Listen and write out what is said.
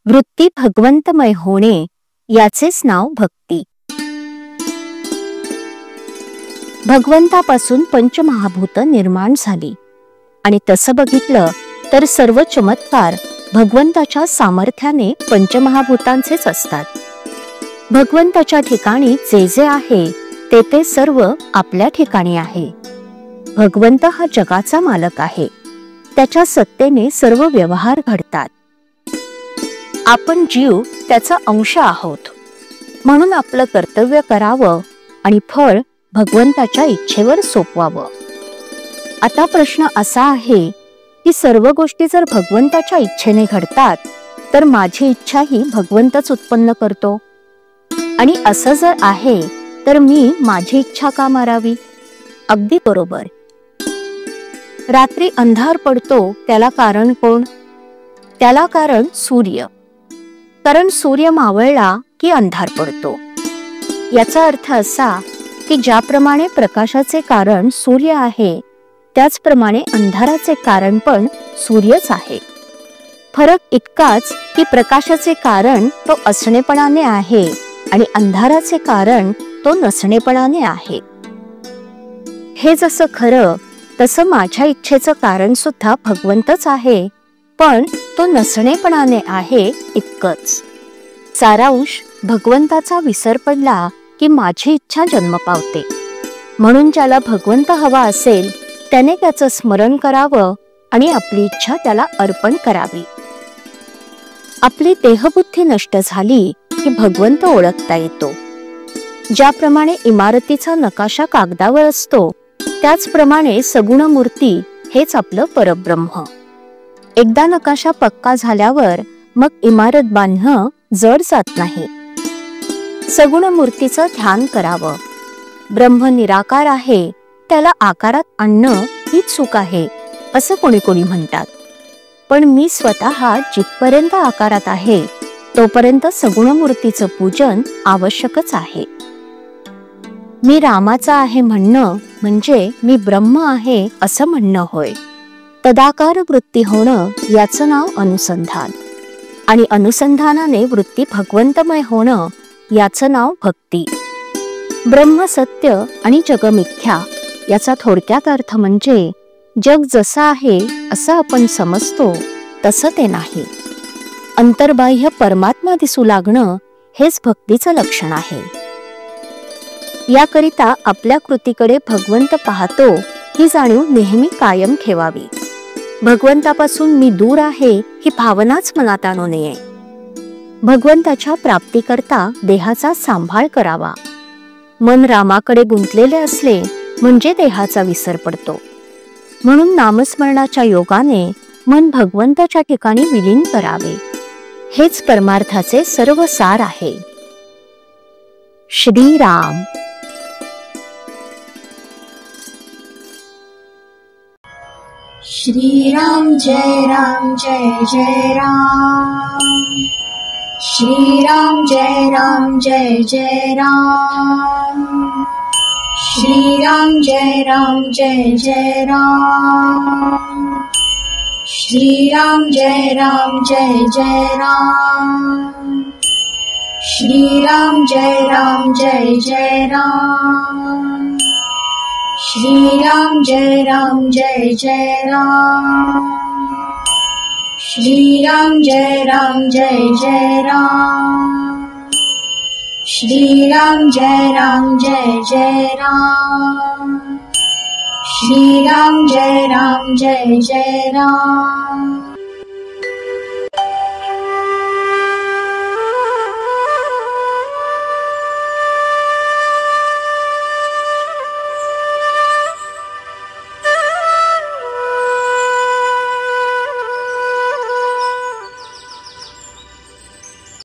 वृत्ती भगवंतमय होणे याचेच नाव भक्ती. भगवंतापासून पंचमहाभूत निर्माण झाली आणि तसं बघितलं तर सर्व चमत्कार भगवंताच्या सामर्थ्याने पंचमहाभूतांचेच असतात. भगवंताच्या ठिकाणी जे जे आहे ते ते सर्व आपल्या ठिकाणी आहे. भगवंत हा जगाचा मालक आहे. त्याच्या सत्तेने सर्व व्यवहार घडतात. आपण जीव त्याचा अंश आहोत, म्हणून आपलं कर्तव्य करावं आणि फळ भगवंताच्या इच्छेवर सोपवावं. आता प्रश्न असा आहे की सर्व गोष्टी जर भगवंताच्या इच्छेने घडतात तर माझी इच्छाही भगवंतच उत्पन्न करतो, आणि असं जर आहे तर मी माझी इच्छा का मारावी? अगदी बरोबर. रात्री अंधार पडतो त्याला कारण कोण? त्याला कारण सूर्य. कारण सूर्य मावळला की अंधार पडतो. याचा अर्थ असा की ज्याप्रमाणे प्रकाशाचे कारण सूर्य आहे त्याचप्रमाणे अंधाराचे कारण पण सूर्यच आहे. फरक इतकाच की प्रकाशाचे कारण तो असणेपणाने आहे आणि अंधाराचे कारण तो नसणेपणाने आहे. हे जसं खरं तसं माझ्या इच्छेचं कारण सुद्धा भगवंतच आहे, पण तो नसणेपणाने आहे इतकंच. सारांश, भगवंताचा विसर पडला की माझी इच्छा जन्म पावते. म्हणून ज्याला भगवंत हवा असेल त्याने त्याचं स्मरण करावं आणि आपली इच्छा त्याला अर्पण करावी. आपली देहबुद्धी नष्ट झाली की भगवंत ओळखता येतो. ज्याप्रमाणे इमारतीचा नकाशा कागदावर असतो त्याचप्रमाणे सगुण मूर्ती हेच आपलं परब्रह्म. एकदा नकाशा पक्का झाल्यावर मग इमारत बांधणं जड जात नाही. सगुण मूर्तीचं ध्यान करावं. ब्रह्म निराकार आहे, त्याला आकारात आणणं ही चूक आहे असं कोणी कोणी म्हणतात. पण मी स्वतः जिथपर्यंत आकारात आहे तोपर्यंत सगुण मूर्तीचं पूजन आवश्यकच आहे. मी रामाचा आहे म्हणणं म्हणजे मी ब्रह्म आहे असं म्हणणं होय. तदाकार वृत्ती होणं याचं नाव अनुसंधान, आणि अनुसंधानाने वृत्ती भगवंतमय होणं याचं नाव भक्ती. ब्रह्म सत्य आणि जग मिथ्या याचा थोडक्यात अर्थ म्हणजे जग जसं आहे असं आपण समजतो तसं ते नाही. अंतर्बाह्य परमात्मा दिसू लागणं हेच भक्तीचं लक्षण आहे. याकरिता आपल्या कृतीकडे भगवंत पाहतो ही जाणीव नेहमी कायम ठेवावी. भगवंतापासून मी दूर आहे ही भावनाच मनात आणू नये. भगवंताच्या प्राप्तीकरता देहाचा सांभाळ करावा. मन रामाकडे गुंतलेले असले म्हणजे देहाचा विसर पडतो. म्हणून नामस्मरणाच्या योगाने मन भगवंताच्या ठिकाणी विलीन करावे. हेच परमार्थाचे सर्व सार आहे. श्रीराम. श्रीराम जय राम जय जय राम. श्रीराम जय राम जय जय राम. श्रीराम जय राम जय जय राम. श्रीराम जय राम जय जय राम. श्रीराम जय राम जय जय राम. श्रीराम जय राम जय जय राम. श्रीराम जय राम जय जय राम. श्रीराम जय राम जय जय राम. श्रीराम जय राम जय जय राम.